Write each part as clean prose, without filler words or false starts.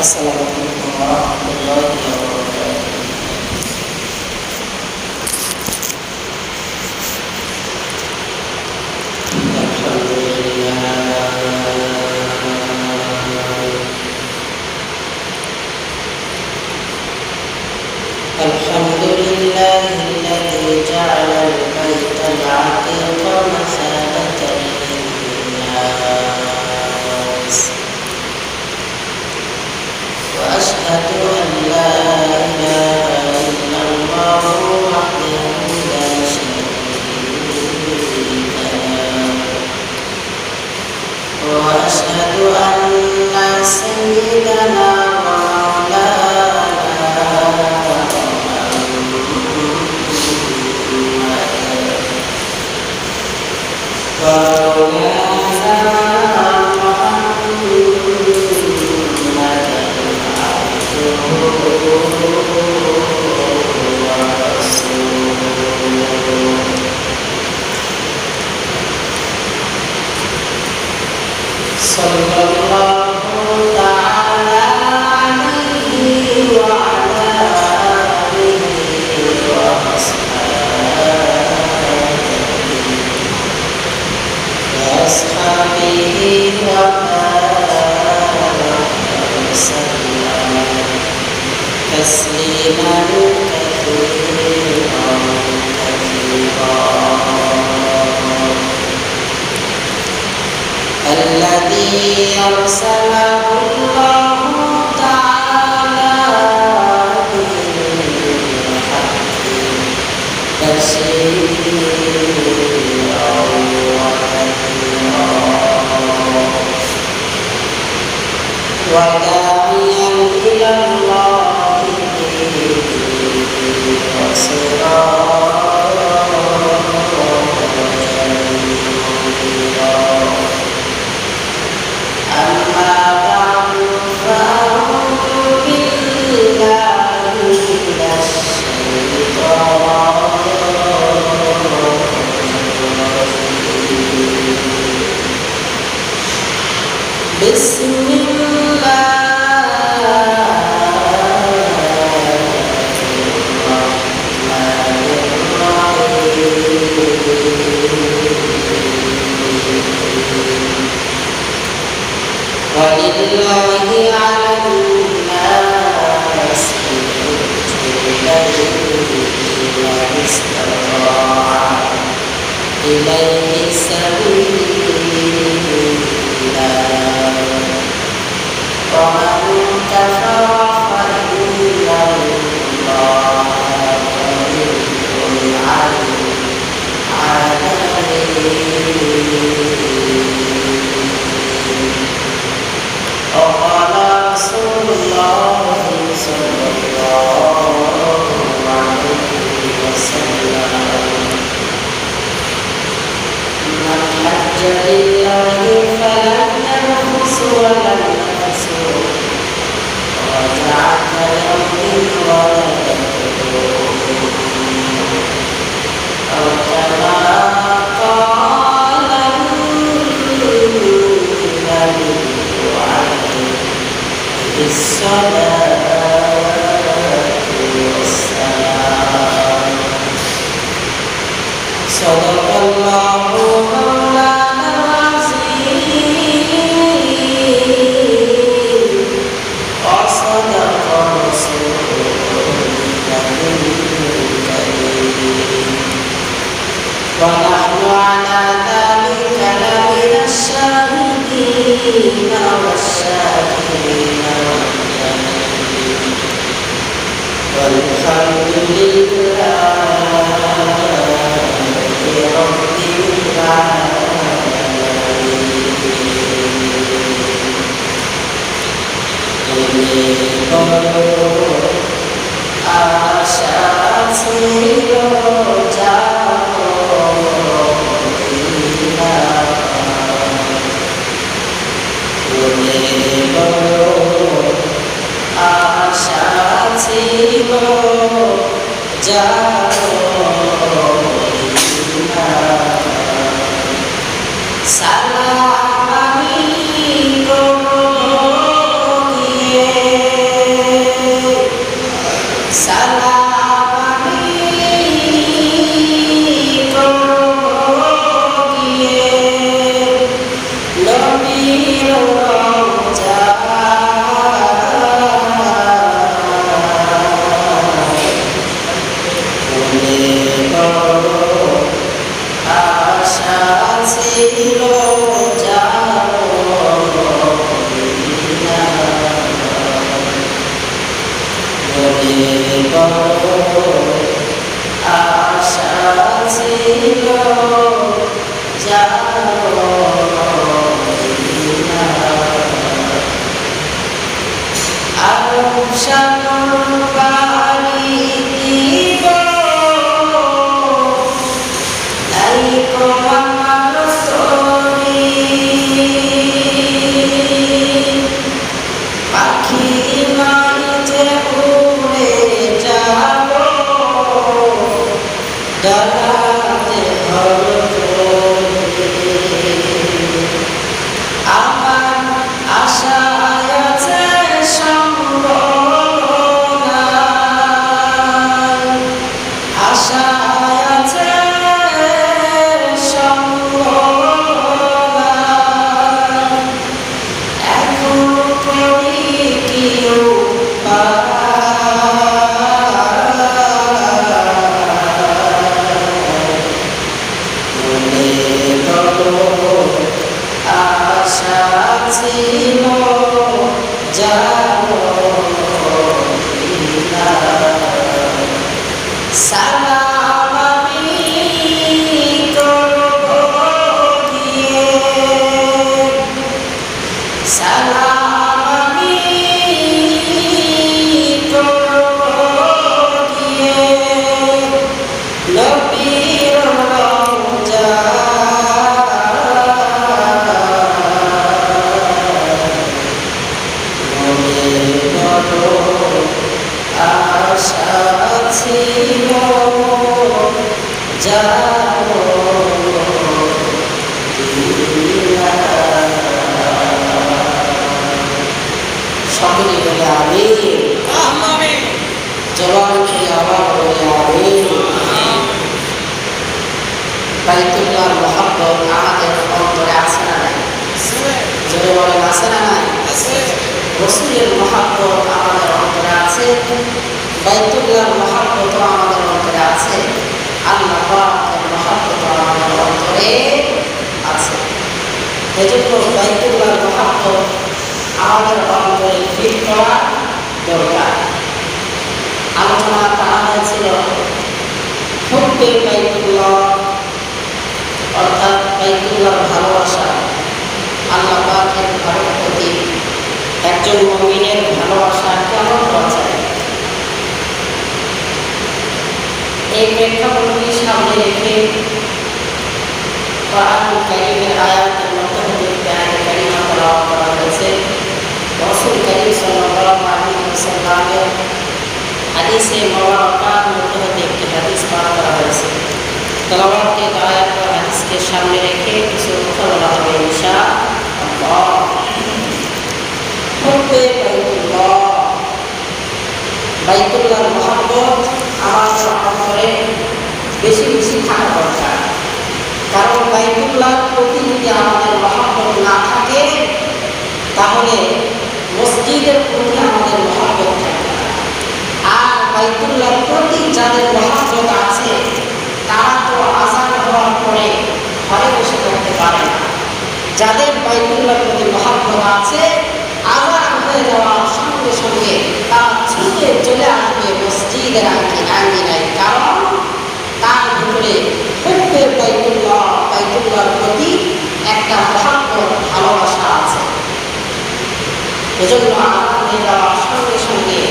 Assalamualaikum warahmatullahi wabarakatuh. Alhamdulillahilladzi ja'ala al-baital 'atiqa masabatan lin-nas. Wa ashhadu an la ilaha illallah wahdahu la syarika lahu. Wa ashhadu anna sayyidana wa maulana sallallahu ta'ala alaihi wa ala alihi wa ashabihi wa sallam tasliman katsiran الذي أرسله الله تعالى بالحق بشيرا ونذيرا وداعيا إلى الله أما بعد فأعوذ بالله من الشيطان الرجيم بسم الله الرحمن الرحيم ولله على الناس حج البيت من استطاع إليه سبيلا ومن كفر فإن الله غني عن العالمين. وقال رسول الله صلى الله عليه وسلم من حج لله فلم يرفث ولم يفسق ورجع كيوم ولدته أو كما قال النبي الصلاة والسلام. صدق الله مولانا العظيم وصدق رسوله الكريم ونحن على ذلك لمن الشاهدين والشاكرين والحمد لله رب العالمين. आशा ছিল আশা ছিল সালাম আমি করব গিয়ে আশা ছিল যাব Medina. আরব সাগর পাড়ি দিব, নাই কো আমার তরি, পাখি নাই যে উড়ে যাব, ডানাতে ভর করে। আমার আশায় আছে সম্ভাবনা, আশায় আছে সম্ভাবনা, এখন করি কি আশা ছিল যাব মদিনা। সালাম আমি করব গিয়ে, সালাম আমি করব গিয়ে নবীর রওজা। আশা ছিল যাব মদিনা। সকলে বলে আমিন। জবান দিয়ে আবার বলে আমিন। বাইতুল্লাহর মহব্বত আমাদের অন্তরে আছে না নাই? জোরে বলেন আছে না নাই? রাসূলের মহব্বত আমাদের অন্তরে আছে, বাইতুল্লাহর মহব্বত আমাদের অন্তরে আছে, আল্লাহ পাকের মহব্বত আমাদের অন্তরে আছে। এজন্য বাইতুল্লাহর মহব্বত আমাদের অন্তরে ফিট করা দরকার। আলোচনা করা হয়েছিল হুব্বে বাইতুল্লাহ, অর্থাৎ বাইতুল্লাহর ভালোবাসা, আল্লাহ পাকের ভালোর প্রতি একজন মুমিনের ভালোবাসা কেমন হওয়া যায়। এই প্রেক্ষাপটকে সামনে রেখে কোরআন কারীমের আয়াতের মধ্যে থেকে আয়াত কারীমা তেলাওয়াত করা হয়েছে। রাসূল কারীম সাল্লাল্লাহু আলাইহি ওয়াসাল্লামের হাদিসে মুবারাকার মধ্যে থেকে একটি হাদিস পাঠ করা হয়েছে। তেলাওয়াতের আয়াত ও হাদিসকে সামনে রেখে কিছু কথা বলা হবে ইনশাআল্লাহ। হুব্বে বাইতুল্লাহ, বাইতুল্লাহর মহব্বত আমাদের অন্তরে বেশি বেশি থাকা দরকার। কারণ বাইতুল্লাহর প্রতি যদি আমাদের মহব্বত না থাকে, তাহলে মসজিদের প্রতি আমাদের মহব্বত থাকবে না। আর বাইতুল্লাহর প্রতি যাদের মহব্বত আছে, তারা তো আযান হওয়ার পরে ঘরে বসে থাকতে পারে না। যাদের বাইতুল্লাহর প্রতি মহব্বত আছে, আযান হয়ে যাওয়ার সঙ্গে সঙ্গে তারা ছুটে চলে আসবে মসজিদের আঙ্গিনায়। কারণ তার ভিতরে হুব্বে বাইতুল্লাহ, বাইতুল্লাহর প্রতি একটা মহব্বত ভালোবাসা আছে। এজন্য আযান হয়ে যাওয়ার সঙ্গে সঙ্গে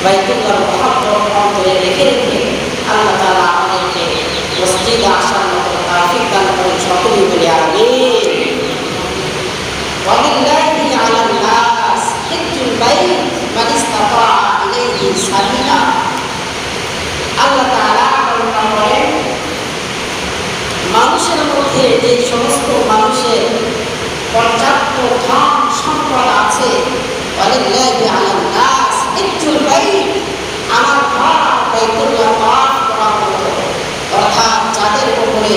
বাইতুল্লাহর মহব্বত অন্তরে রেখে রেখে আল্লাহ তাআলা আমাদেরকে মসজিদে আসার মতো তৌফিক দান করেন। সকলেই বলে আমিন। ওয়ালিল্লাহি আলান নাস হিজ্জুল বাইত মান ইসতাতা ইলাইহি সাবিলা। আল্লাহ তাআলা বলেন, মানুষের মধ্যে যে সমস্ত মানুষের পর্যাপ্ত ধন সম্পদ আছে, ওয়ালিল্লাহি আলান নাস হিজ্জুল বাইত, আমার ঘর বাইতুল্লাহ পাক করার মতো, অর্থাৎ যাদের উপরে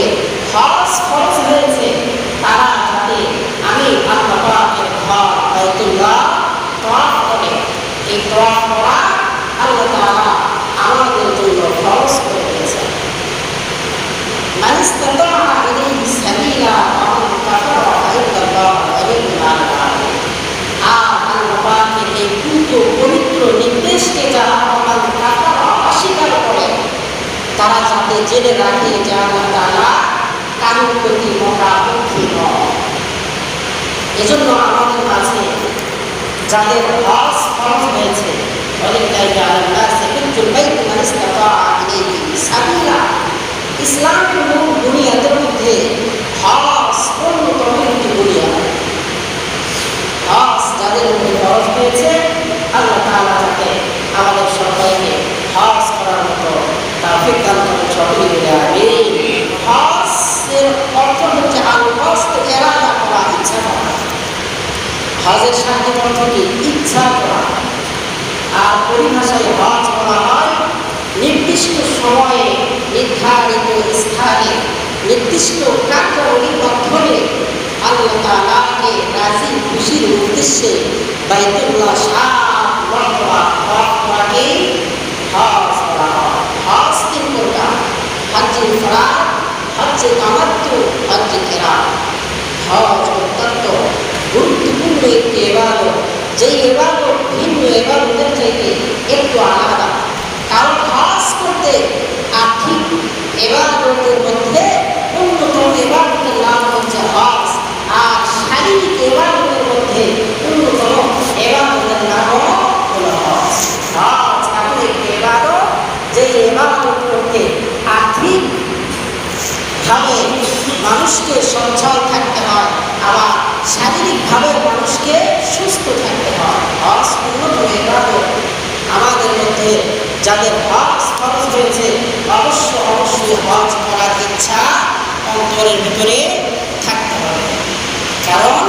হজ ফরজ হয়েছে, তারা যাতে আমি আল্লাহ পাকের ঘর বাইতুল্লাহ তওয়াফ করে, এই তওয়াফ করা আল্লাহ তাআলা আমাদের জন্য ফরজ করে দিয়েছেন। মান ইসতাতা ইলাইহি সাবিলা ওয়া মান কাফারা ফাইন্নাল্লাহা গানিয়্যুন আনহু। আর আল্লাহ পাকের এই পবিত্র নির্দেশকে যারা মান কাফারা অস্বীকার যাতে জেনে রাখে যে আল্লাহ তাআলা কারোর প্রতি মোকাপক্ষী নয়। এজন্য আমাদের মাঝে যাদের হজ ফরজ হয়েছে, ইসলামের মূল বুনিয়াদের মধ্যে হজ অন্যতম একটি বুনিয়াদ। হজ যাদের মধ্যে ফরজ হয়েছে, আল্লাহ তাআলা যাতে আমাদের সবাইকে হজ করার মতো তৌফিক দান করেন, সকলে বলে আমিন। হজের অর্থ হচ্ছে আল-কসদ, ইরাদা করা, ইচ্ছা করা। হজের শাব্দিক অর্থ কি? ইচ্ছা করা। আর পরিভাষায় হজ করা হয় নির্দিষ্ট সময়ে, নির্ধারিত স্থানে, নির্দিষ্ট কার্যাবলীর মাধ্যমে আল্লাহ তাআলাকে রাজি খুশির উদ্দেশ্যে বাইতুল্লাহ সাত মরতবা তওয়াফ করে হজ করা হয়। হজ তিন প্রকার: হজ্জে ইফরাদ, হজ্জে তামাত্তু, হজ্জে কিরান। হজ অত্যন্ত গুরুত্বপূর্ণ একটি ইবাদত, যেই ইবাদত ভিন্ন ইবাদতের চাইতে একটু আলাদা। কারণ হজ করতে আর্থিক ইবাদতের মধ্যে অন্যতম ইবাদতের নাম হচ্ছে হজ, আর শারীরিক ইবাদতের মধ্যে অন্যতম ইবাদতের নাম হলো হজ। হজ এমন একটি ইবাদত যে ইবাদত করতে আর্থিকভাবে মানুষকে সঞ্চয় থাকতে হয়, আবার শারীরিকভাবে মানুষকে সুস্থ থাকতে হয়। হজ অন্যতম ইবাদত। আমাদের মধ্যে যাদের হজ ফরজ হয়েছে, অবশ্যই হজ করার ইচ্ছা অন্তরের ভিতরে থাকতে হবে। কারণ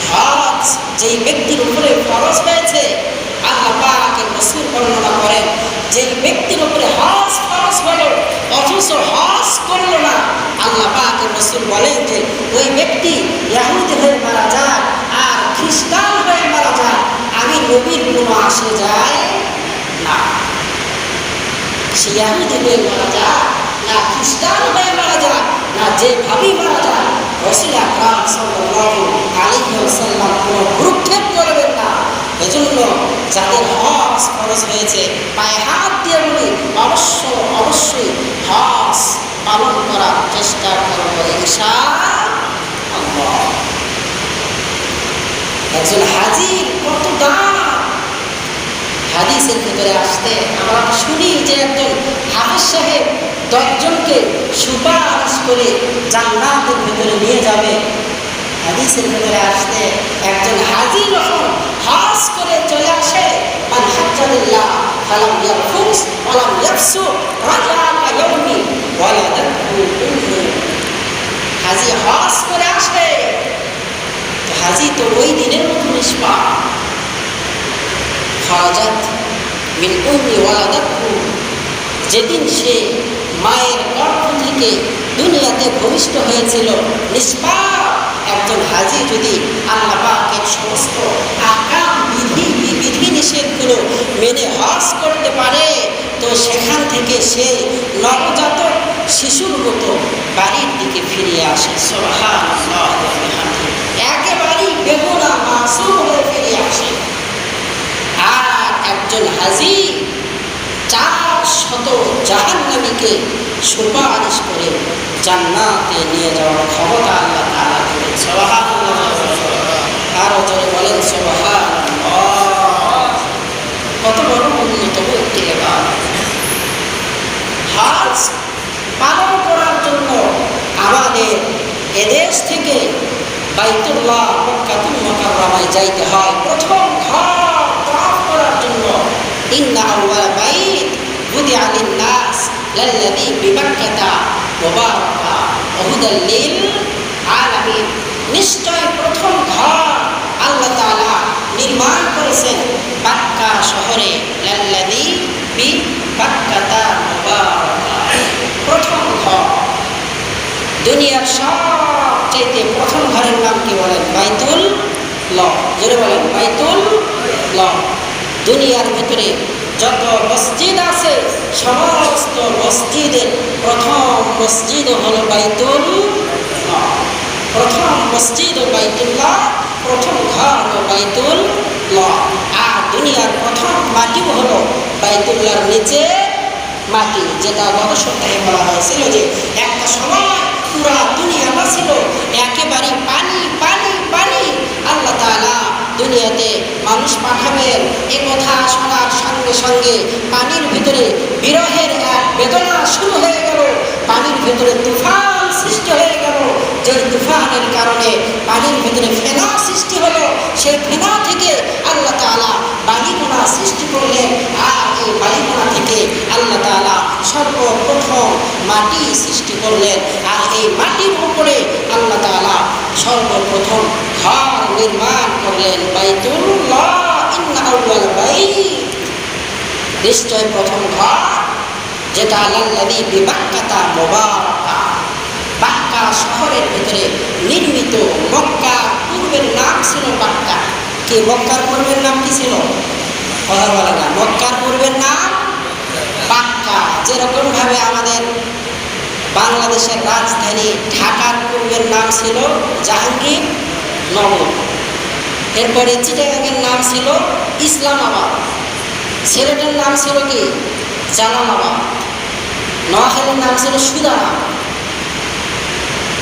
হজ যেই ব্যক্তির উপরে ফরজ হয়েছে, আল্লাহ পাকের রাসূল বর্ণনা করেন, যেই ব্যক্তির উপরে হজ ফরজ হলো অথচ হজ করলো না, আল্লাহ পাকের রাসূল বলেন যে ওই ব্যক্তি ইহুদি হয়ে মারা যায় আর খ্রিস্টান হয়ে মারা যায়, আমি নবীর কোনো আসে যায় না। সে ইহুদি হয়ে মারা যায় না, খ্রিস্টান হয়ে মারা যায় না, যেভাবেই মারা যায়, রাসূল আকরাম সাল্লাল্লাহু আলাইহি ওয়াসাল্লাম কোনো ভ্রুক্ষেপ করবেন না। এজন্য যাদের হজ ফরজ হয়েছে, পায়ে হাত দিয়ে বলি, অবশ্যই হজ পালন করার চেষ্টা করব ইনশাআল্লাহ। একজন হাজির কত দাম! হাদিসের ভিতরে আসতে আমরা শুনি যে একজন হাফেজ সাহেব 10 জনকে সুপারিশ করে জান্নাতের ভিতরে নিয়ে যাবে। হাদিসের ভিতরে আসতে একজন হাজি যখন হজ করে চলে আসে, মান হাজ্জালিল্লাহ ফালাম ইয়ারফুস ওয়ালাম ইয়াফসুক রাজা ইয়াউমি ওয়ালাদাতহু উম্মু। হাজি হজ করে আসে, হাজি তো ওই দিনের মতো নিষ্পাপ। খারাজাত মিন উম্মি ওয়ালাদাতহু, যেদিন সে মায়ের গর্ভ থেকে দুনিয়াতে ভূমিষ্ঠ হয়েছিল, নিষ্পাপ একজন হাজি যদি আল্লাহ পাকের সমস্ত আহকাম, বিধি নিষেধগুলো মেনে হজ করতে পারে, তো সেখান থেকে সে নবজাতক শিশুর মতো বাড়ির দিকে ফিরে আসে। সুবহানাল্লাহ, একেবারেই বেগুনা মাসুম হয়ে ফিরে আসে। আর একজন হাজি 400 জাহান্নামীকে সুপারিশ করে জান্নাতে নিয়ে যাওয়ার ক্ষমতা আল্লাহ তাআলা দিবেন। সুবহানাল্লাহ, আরো জোরে বলেন সুবহানাল্লাহ। কত বড় উন্নতম একটি ইবাদত। হজ পালন করার জন্য আমাদের এদেশ থেকে বাইতুল্লাহ মক্কাতুল মুকাররমায় যাইতে হয়। প্রথম ঘর তওয়াফ করার জন্য ইন্না আউওয়ালা বাইত বুদিআ লিন-নাস লাল্লাযী বিবাক্কাতা মুবারাকা ওয়া হুদাল লিল আলামিন। নিশ্চয় প্রথম ঘর আল্লাহ তাআলা নির্মাণ করেছেন মক্কা শহরে, লাল্লাযী বিবাক্কাতা মুবারাকা, প্রথম ঘর। দুনিয়ার সবচাইতে প্রথম ঘরের নাম কি বলেন? বাইতুল্লাহ। জোরে বলেন বাইতুল্লাহ। দুনিয়ার ভিতরে যত মসজিদ আছে, সমস্ত মসজিদের প্রথম মসজিদ হলো বাইতুল্লাহ। প্রথম মসজিদ ও বাইতুল্লাহ, প্রথম ঘর হলো বাইতুল্লাহ। আর দুনিয়ার প্রথম মাটিও হলো বাইতুল্লাহর নিচে মাটি, যেটা গত সপ্তাহে বলা হয়েছিল যে একটা সময় পুরা দুনিয়াটা ছিল একেবারে পানি পানি পানি। আল্লাহ তাআলা দুনিয়াতে মানুষ পাঠাবেন এ কথা শোনার সঙ্গে সঙ্গে পানির ভিতরে বিরহের এক বেদনা শুরু হয়ে গেল, পানির ভিতরে তুফান সৃষ্টি হয়ে গেল। যে তুফানের কারণে পানির ভিতরে ফেনা সৃষ্টি হলো, সেই ফেনা থেকে আল্লাহ তাআলা বালিকণা সৃষ্টি করলেন। আর এই বালিকণা থেকে আল্লাহ তাআলা সর্বপ্রথম মাটি সৃষ্টি করলেন। আর এই মাটির উপরে আল্লাহ তাআলা সর্বপ্রথম ঘর নির্মাণ করলেন, বাইতুল্লাহ ইন্না আউয়াল বাইত, নিশ্চয় প্রথম ঘর, যেটা লাল্লাযী বিবাক্কাতা মুবারাকা, বাক্কা শহরের ভিতরে নির্মিত। মক্কা পূর্বের নাম ছিল বাক্কা। কি মক্কার পূর্বের নাম কি ছিল? কথা বলে না। মক্কার পূর্বের নাম বাক্কা। যেরকম ভাবে আমাদের বাংলাদেশের রাজধানী ঢাকার পূর্বের নাম ছিল জাহাঙ্গীর নগর, এরপরে চিটাগাংয়ের নাম ছিল ইসলামাবাদ, সিলেটের নাম ছিল কি জালালাবাদ, নোয়াখালীর নাম ছিল সুদানা,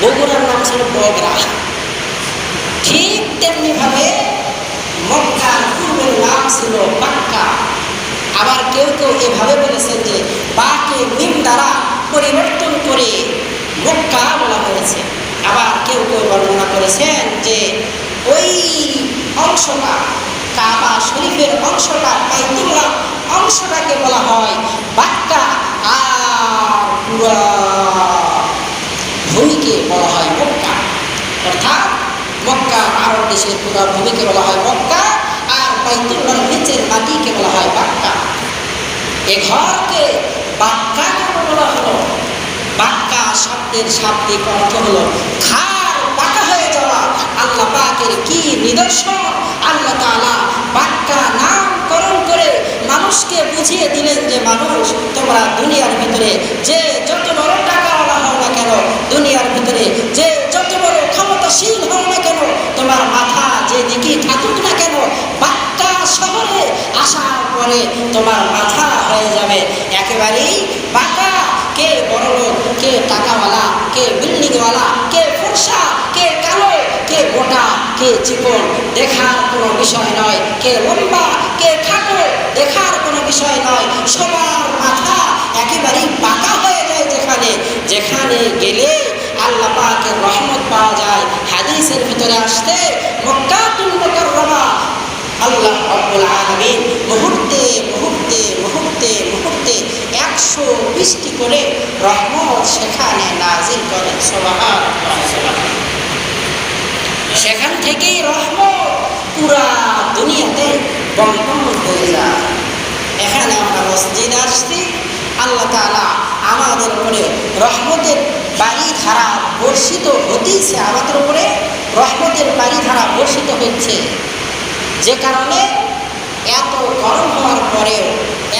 বগুড়ার নাম ছিল বগরা। ঠিক তেমনিভাবে মক্কার পূর্বের নাম ছিল বাক্কা। আবার কেউ কেউ এভাবে বলেছেন যে বাকে মিম দ্বারা পরিবর্তন করে মক্কা বলা হয়েছে। আবার কেউ কেউ বর্ণনা করেছেন যে ওই অংশটা, কাবা শরীফের অংশটা, বাইতুল্লাহ অংশটাকে বলা হয় বাক্কা, আর পুরা ভূমিকে বলা হয় মক্কা। অর্থাৎ মক্কা আরব দেশের পুরা ভূমিকে বলা হয় মক্কা, আর বাইতুল্লাহর নিচের মাটিকে বলা হয় বাক্কা। এ ঘরকে বাক্কা কেন বলা হলো? বাক্কা শব্দের শাব্দিক অর্থ হলো খার বাঁকা হয়ে যাওয়া। আল্লাহ পাকের কি নিদর্শন! আল্লাহ তাআলা বাক্কা নামকরণ করে মানুষকে বুঝিয়ে দিলেন যে মানুষ, তোমরা দুনিয়ার ভিতরে যে যত বড় টাকাওয়ালা হও না কেন, দুনিয়ার ভিতরে যে যত বড় ক্ষমতাশীল হও না কেন, তোমার মাথা যেদিকে থাকুক না কেন, বাক্কা শহরে আসার পরে তোমার মাথা হয়ে যাবে একেবারেই বাঁকা। কে বড়লোক, কে টাকাওয়ালা, কে বিল্ডিংওয়ালা, কে ফর্সা, কে কালো, কে মোটা, কে চিকন, দেখার কোনো বিষয় নয়। কে লম্বা, কে খাটো, দেখার কোনো বিষয় নয়। সবার মাথা একেবারেই বাঁকা হয়ে যায়। যেখানে যেখানে গেলে আল্লাহ পাকের রহমত পাওয়া যায়। হাদিসের ভিতরে আসতে মক্কাতুল মুকাররমা আল্লাহ রাব্বুল আলামিন মুহূর্তে মুহূর্তে মুহূর্তে মুহূর্তে 120টি করে রহমত সেখানে নাজিল করেন। সুবহানাল্লাহ। সেখান থেকেই রহমত পুরা দুনিয়াতে বন্টন হয়ে যায়। এখানে আমরা মসজিদে আসছি, আল্লাহ তাআলা আমাদের উপরে রহমতের বারিধারা বর্ষিত হতেইছে, আমাদের উপরে রহমতের বারিধারা বর্ষিত হচ্ছে। যে কারণে এত গরম হওয়ার পরেও,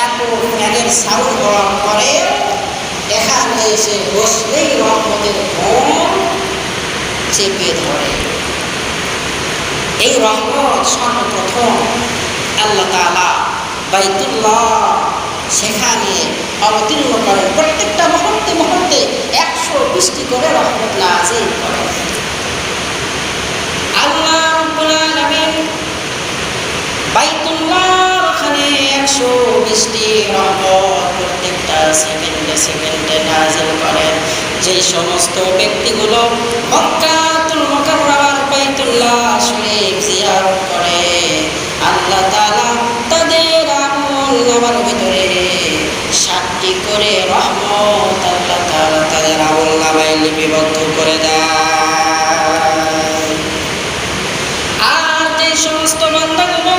এত ফ্যানের সাউন্ড হওয়ার পরেও এখানে এসে বসলেই রহমতের ঘুম চেপে ধরে। এই রহমত সর্বপ্রথম আল্লাহ তাআলা বাইতুল্লাহ সেখানে অবতীর্ণ করেন। প্রত্যেকটা মুহূর্তে মুহূর্তে 120টি করে রহমত নাযিল করেন। আল্লাহ রাব্বুল আলামিন বাইতুল্লাহর ওখানে 120টি রহমত প্রত্যেকটা সেকেন্ডে সেকেন্ডে নাযিল করেন। যে সমস্ত ব্যক্তিগুলো মক্কাতুল মুকাররমার বাইতুল্লাহ শরীফ জিয়ারত করে, আল্লাহ তাআলা তাদের আমলনামার ভিতরে 7টি করে রহমত আল্লাহ তাআলা তাদের আমলনামায় লিপিবদ্ধ করে দেয়। আর যে সমস্ত বান্দাগুলো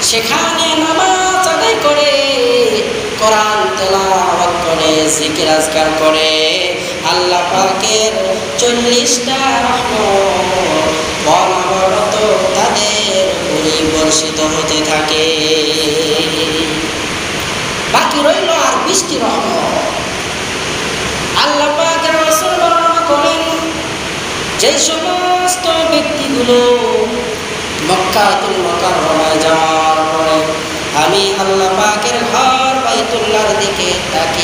সেখানে নামাজ আদায় করে, কোরআন তেলাওয়াত করে, জিকির আজকার করে, আল্লাহ পাকের 40টা রহমত অনবরত তাদের উপরে বর্ষিত হতে থাকে। বাকি রইল আর 20টি রহমত। আল্লাহ পাকের রাসূল বর্ণনা করেন, যে সমস্ত ব্যক্তিগুলো মক্কাতুল মুকাররমায় যাওয়ার পরে আমি আল্লাহ পাকের ঘর বাইতুল্লাহর দিকে তাকিয়ে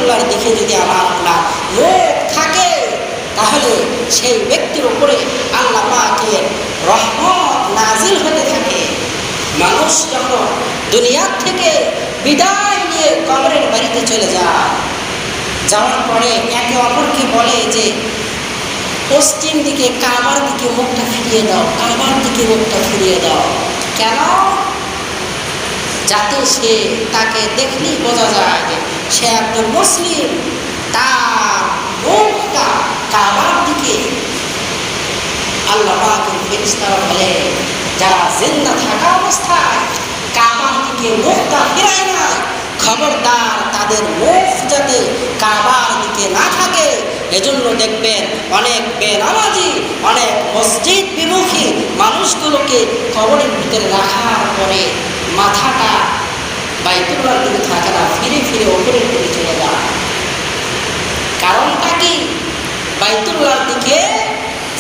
বাইতুল্লাহর দিকে যদি আমার আপনার মুখ থাকে, তাহলে সেই ব্যক্তির উপরে আল্লাহ পাকের রহমত নাজিল হতে থাকে। মানুষ যখন দুনিয়ার থেকে বিদায় নিয়ে কবরের বাড়িতে চলে যায়, যাওয়ার পরে একে অপরকে বলে যে পশ্চিম দিকে কাবার দিকে মুখটা ফিরিয়ে দাও, কাবার দিকে মুখটা ফিরিয়ে দাও। কেন? যাতে সে তাকে দেখলেই বোঝা যায় যে সে একজন মুসলিম, তার মুখটা কাবার দিকে। আল্লাহ পাকের ফেরেশতারা বলে, যারা জিন্দা থাকা অবস্থায় কাবার দিকে মুখটা ফিরায় না, খবরদার তাদের মুখ যাতে কাবার দিকে না থাকে। এজন্য দেখবেন অনেক বেনামাজি, অনেক মসজিদ বিমুখী মানুষগুলোকে কবরের ভিতরে রাখার পরে মাথাটা বাইতুল্লাহর দিকে থাকে না, ফিরে ফিরে ওপরের দিকে চলে যায়। কারণটা কি? বাইতুল্লাহর দিকে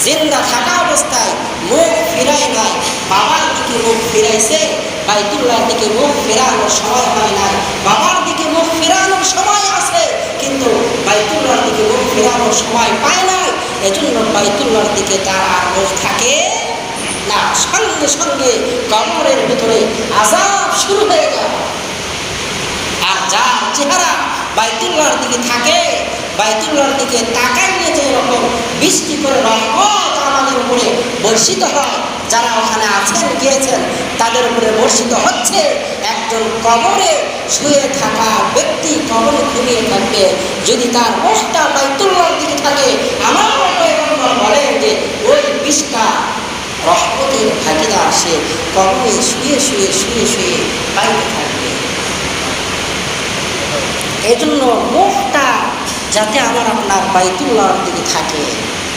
জিন্দা থাকা অবস্থায় মুখ ফিরায় নাই, বাবার দিকে মুখ ফিরাইছে। বাইতুল্লাহর দিকে মুখ ফেরানোর সময় হয় নাই, বাবার দিকে মুখ ফেরানোর সময় আছে, কিন্তু বাইতুল্লাহর দিকে মুখ ফেরানোর সময় পায় নাই। এজন্য বাইতুল্লাহর দিকে তার আর মুখ থাকে না। সঙ্গে সঙ্গে কবরের ভিতরে আযাব শুরু হয়ে যায়। আর যার চেহারা বাইতুল্লাহর দিকে থাকে, বাইতুল্লাহর দিকে তাকাইলে যে রকম বৃষ্টি করে রহমত আমাদের উপরে বর্ষিত হয়, যারা ওখানে আছেন গিয়েছেন তাদের উপরে বর্ষিত হচ্ছে। একজন কবরে শুয়ে থাকা ব্যক্তি কবরে ঘুমিয়ে থাকবে, যদি তার মুখটা বাইতুল্লাহর দিকে থাকে, আমার পয়গম্বর বলেন যে ওই বৃষ্টিটা রহমতের ভাগিদার, সে কবরে শুয়ে শুয়ে শুয়ে শুয়ে পাইতে থাকবে। এজন্য মুখটা যাতে আমার আপনার বাইতুল্লাহর দিকে থাকে।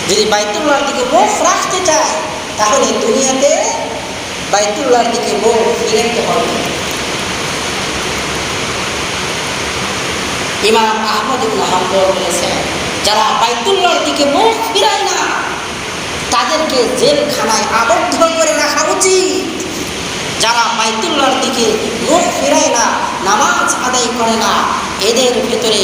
যদি বাইতুল্লাহর দিকে মুখ রাখতে চায়, তাহলে দুনিয়াতে বাইতুল্লাহর দিকে মুখ ফিরাইতে হবে। ইমাম আহমদ ইবনে হাম্বল বলেছেন, যারা বাইতুল্লাহর দিকে মুখ ফিরায় না, তাদেরকে জেলখানায় আবদ্ধ করে রাখা উচিত। যারা বাইতুল্লাহর দিকে মুখ ফিরায় না, নামাজ আদায় করে না, এদের ভেতরে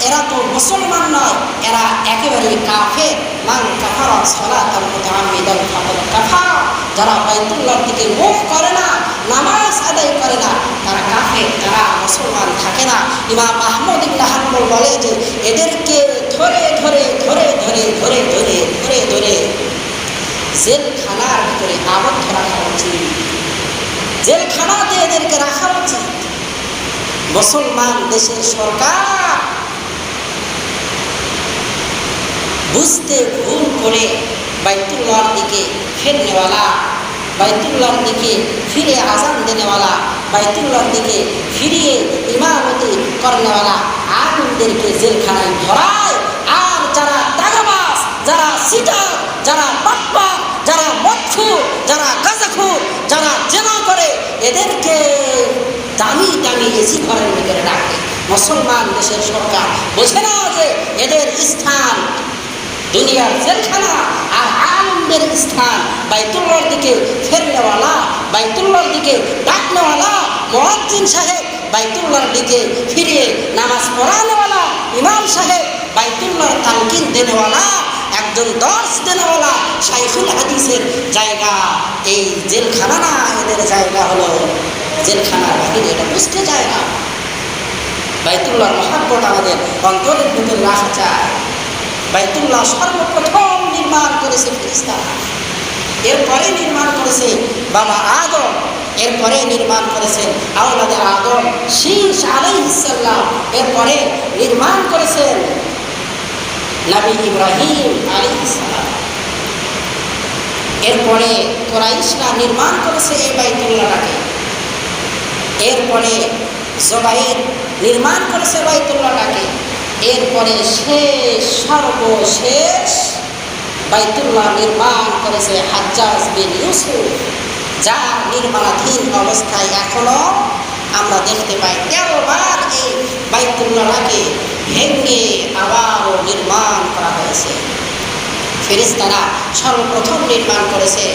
এরা তো মুসলমান নয়, এরা একেবারে কাফের। মান কাফারা সালাতান মুতাআম্মিদান ফাকাদ কাফার। যারা বাইতুল্লাহর দিকে মুখ করে না, নামাজ আদায় করে না, তারা কাফের, তারা মুসলমান থাকে না। ইমাম আহমদ ইবনে হাম্বল বলে যে এদেরকে ধরে ধরে ধরে ধরে ধরে ধরে ধরে ধরে জেলখানার ভিতরে আবদ্ধ রাখা উচিত, জেলখানাতে এদেরকে রাখা উচিত। মুসলমান দেশের সরকার বুঝতে ভুল করে বাইতুল্লাহর দিকে ফিরনেওয়ালা, বাইতুল্লাহর দিকে ফিরে আজান দেনেওয়ালা, বাইতুল্লাহর দিকে ফিরিয়ে ইমামতি করনেওয়ালা আলেমদেরকে জেলখানায় ধরায়। আর যারা দাগাবাজ, যারা সিটার, যারা বাটপার, যারা মদখোর, যারা গাঁজাখোর, যারা জেনা করে, এদেরকে দামি দামি এসি ঘরের ভিতরে রাখে। মুসলমান দেশের সরকার বোঝে না যে এদের স্থান দুনিয়ার জেলখানা, আর আলেমদের স্থান বাইতুল্লাহর দিকে ফেরনেওয়ালা, বাইতুল্লাহর দিকে ডাকনেওয়ালা, মুয়াজ্জিন সাহেব বাইতুল্লাহর দিকে ফিরিয়ে নামাজ পড়ানেওয়ালা, ইমাম সাহেব বাইতুল্লাহর তালকিন দেনেওয়ালা, একজন দর্শ দেনেওয়ালা, শাইখুল হাদিসের জায়গা এই জেলখানা না, এদের জায়গা হলো জেলখানার বাহিরে। এটা বুঝতে যায় না। বাইতুল্লাহর মহাব্বত আমাদের অন্তরের ভিতরে রাখা চায়। বাইতুল্লাহ সর্বপ্রথম নির্মাণ করেছে ফেরেশতারা, এরপরে নির্মাণ করেছে বাবা আদম, এরপরে নির্মাণ করেছেন আওলাদে আদম শীষ আলাইহিস সালাম, এরপরে নির্মাণ করেছেন নবী ইব্রাহিম আলাইহিস সালাম, এরপরে কুরাইশরা নির্মাণ করেছে এই বাইতুল্লাহটাকে, এরপরে জুবাইর নির্মাণ করেছে বাইতুল্লাহটাকে, এরপরে সর্বশেষ বাইতুল্লাহ নির্মাণ করেছে হাজ্জাজ বিন ইউসুফ, যা নির্মাণাধীন অবস্থায় এখনো আমরা দেখতে পাই। 13 বার এই বাইতুল্লাহকে ভেঙে আবারও নির্মাণ করা হয়েছে। ফেরেশতারা সর্বপ্রথম নির্মাণ করেছে।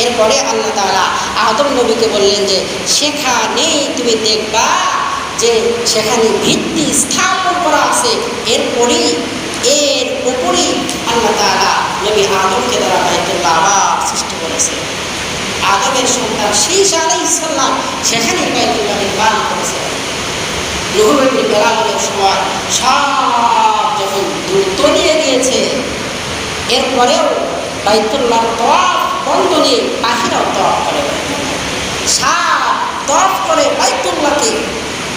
এরপরে আল্লাহ তাআলা আদম নবীকে বললেন যে সেখানেই তুমি দেখবা যে সেখানে ভিত্তি স্থাপন করা আছে, এর উপরেই আল্লাহ তাআলা নবী আদমকে দ্বারা বাইতুল্লাহ আবার সৃষ্টি করেছে। আদমের সন্তান শীস আলাইহিস সালাম সেখানে বাইতুল্লাহ নির্মাণ করেছে। নূহ ইবনে বেলালের সময় সব যখন তলিয়ে গিয়েছে, এরপরেও বাইতুল্লাহর তওয়াফ বন্ধ নেই, পাখিরাও তওয়াফ করে, সাপ তওয়াফ করে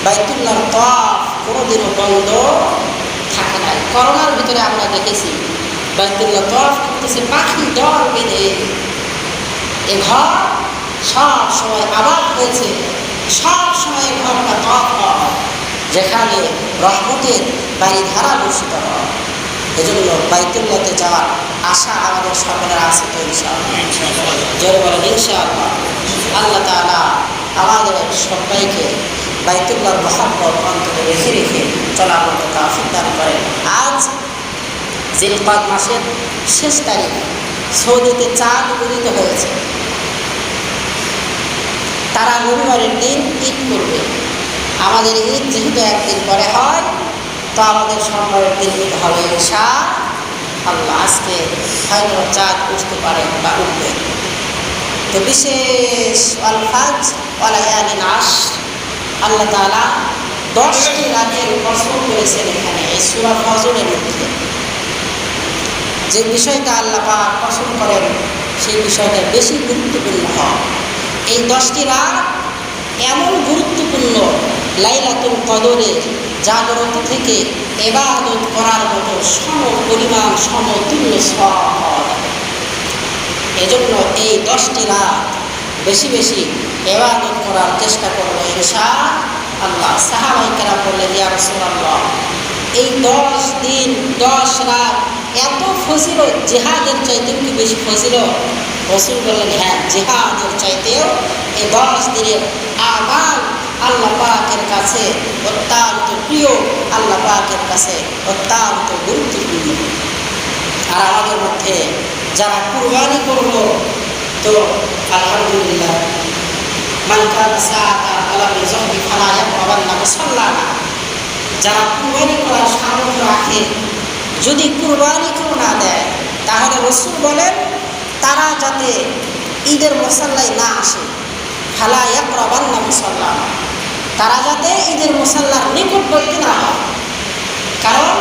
বাইতুল্লাহর তওয়াফ কোনোদিনও বন্ধ থাকে নাই। করোনার ভিতরে আমরা দেখেছি বাইতুল্লাহ তওয়াফ করতেছে পাখি দল বেঁধে। এ ঘর সব সময় আবাদ হয়েছে, সব সময় ঘরটা তওয়াফ হয়, যেখানে রহমতের বাড়িধারা বর্ষিত হয়। এজন্য বাইতুল্লাহতে যাওয়ার আশা আমাদের সকলের আছে তো ইনশাআল্লাহ। জোরে বলেন ইনশাআল্লাহ। আল্লাহ তাআলা আমাদের সবাইকে বাইতুল্লাহর মহব্বত অন্তরে রেখে রেখে চলার মতো তৌফিক দান করেন। আজ জিলকদ মাসের শেষ তারিখ, সৌদিতে চাঁদ উদিত হয়েছে। তারা রবিবারের দিন ঈদ করবে। আমাদের ঈদ যেহেতু একদিন পরে হয়, তো আমাদের সোমবারের দিন ঈদ হবে ইনশাআল্লাহ। আজকে হয়তো চাঁদ উঠতে পারে বা উঠবে। তো বিশেষ ওয়াল ফাজর ওয়া লায়ালিন আশর, আল্লাহ তাআলা 10টি রাতের কসম করেছেন এখানে এই সূরা ফজরের মধ্যে। যে বিষয়টা আল্লাহ পাক কসম করেন সেই বিষয়টা বেশি গুরুত্বপূর্ণ হয়। এই 10টি রাত এমন গুরুত্বপূর্ণ, লাইলাতুল কদরে জাগ্রত থেকে ইবাদত করার মতো সমপরিমাণ সমতুল্য সওয়াব পাওয়া যাবে। এজন্য এই 10টি রাত বেশি বেশি ইবাদত করার চেষ্টা করবো ইনশাআল্লাহ। সাহাবায়ে কেরাম বললেন, ইয়া রাসূলুল্লাহ, এই 10 দিন 10 রাত এত ফজিলত, জিহাদের চাইতেও কি বেশি ফজিলত? রাসূল বললেন, হ্যাঁ, জিহাদের চাইতেও এই 10 দিনের আমাল আল্লাহ পাকের কাছে অত্যন্ত প্রিয়, আল্লাহ পাকের কাছে অত্যন্ত গুরুত্বপূর্ণ। আর আমাদের মধ্যে যারা কুরবানি করলো, তো আলহামদুলিল্লাহ, মান কানা সাআতা আলা রিজহি ফালা ইয়াকরাবান্না মুসাল্লানা, যারা কুরবানি করার সামর্থ্য রাখে, যদি কুরবানি কেউ না দেয়, তাহলে রাসূল বলেন তারা যাতে ঈদের মুসাল্লায় না আসে, ফালা ইয়াকরাবান্না মুসাল্লানা, তারা যাতে ঈদের মুসাল্লার নিকটবর্তী না হয়। কারণ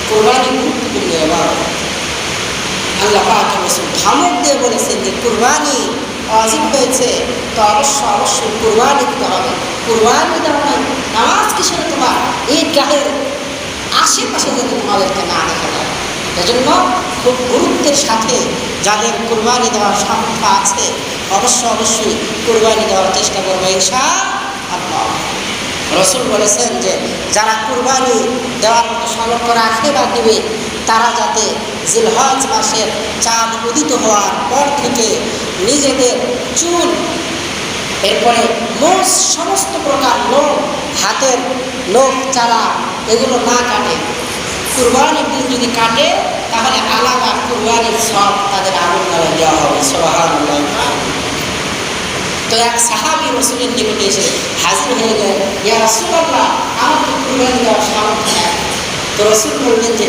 কুরবানি গুরুত্বপূর্ণ ইবাদত। আল্লাহ পাক রাসূল ধমক দিয়ে বলেছেন যে কুরবানি ওয়াজিব হয়েছে, তো অবশ্যই কুরবানি দিতে হবে। কুরবানি দেওয়া নাই, নামাজ কিসের তোমার? ঈদগাহের আশেপাশে যাতে তোমাদেরকে না দেখা যায়। এজন্য খুব গুরুত্বের সাথে যাদের কুরবানি দেওয়ার সামর্থ্য আছে অবশ্যই কুরবানি দেওয়ার চেষ্টা করবে ইনশাআল্লাহ। রাসূল বলেছেন যে যারা কুরবানি দেওয়ার মতো সামর্থ্য রাখে বা দিবে, তারা যাতে জিলহজ মাসের চাঁদ উদিত হওয়ার পর থেকে নিজেদের চুল, এরপরে মোষ, সমস্ত প্রকার নখ, হাতের নখ, চারা, এগুলো না কাটে। কুরবানির দিন যদি কাটে তাহলে আলাদা কুরবানির সব তাদের আমলনামায় দেওয়া হবে। সুবহানাল্লাহ। তো এক সাহাবী রাসূলের নিকটে এসে হাজির হয়ে গেলেন, ইয়া রাসূলুল্লাহ, আমার তো কুরবানি দেওয়ার সামর্থ্য নেই। তো রাসূল বললেন যে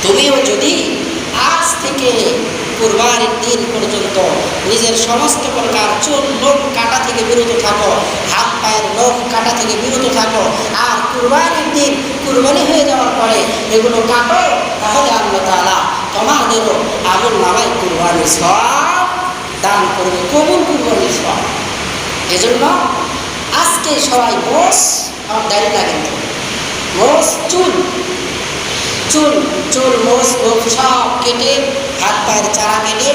তুমিও যদি আজ থেকে কুরবানির দিন পর্যন্ত নিজের সমস্ত প্রকার চুল নখ কাটা থেকে বিরত থাকো, হাত পায়ের নখ কাটা থেকে বিরত থাকো, আর কুরবানির দিন কুরবানি হয়ে যাওয়ার পরে এগুলো কাটো, তাহলে আল্লাহ তাআলা তোমাদেরও আমলনামায় কুরবানির সওয়াব দান করবে, কবুল কুরবানির সওয়াব। এজন্য আজকে সবাই মোষ, আমার দাড়ি না কিন্তু মোষ, চুল মোষ নখ সব কেটে, হাত পায়ের চারা কেটে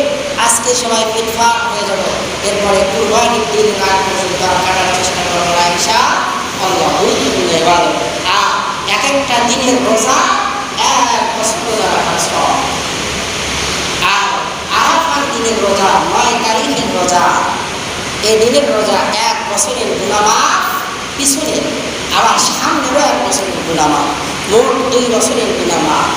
আজকে সবাই ফিটফাট হয়ে যাবে। এরপরে কুরবানির দিন আগ পর্যন্ত কাটার চেষ্টা করবো ইনশাআল্লাহ। গুরুত্বপূর্ণ ইবাদত। আর এক একটা দিনের রোজা 1 বছর রোজা রাখার সওয়াব। আর আরাফার দিনের রোজা, 9 তারিখের রোজা, এই দিনের রোজা 1 বছরের গুনাহ মাফ, পিছনে আবার সামনেও 1 বছরের গুনাহ মাফ, মোট 2 বছরের গুনাহ মাফ।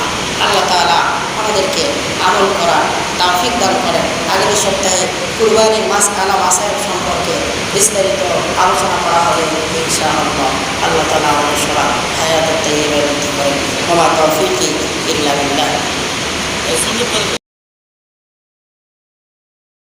আল্লাহ তাআলা আমাদেরকে আমল করার তৌফিক দান করেন। আগামী সপ্তাহে কুরবানির মাসআলা মাসাইল সম্পর্কে বিস্তারিত আলোচনা করা হবে ইনশাআল্লাহ। আল্লাহ তাআলা আমাদের সবার হায়াত তাইয়্যিবা দান করেন। ওয়া মা তাওফীকি ইল্লা বিল্লাহ।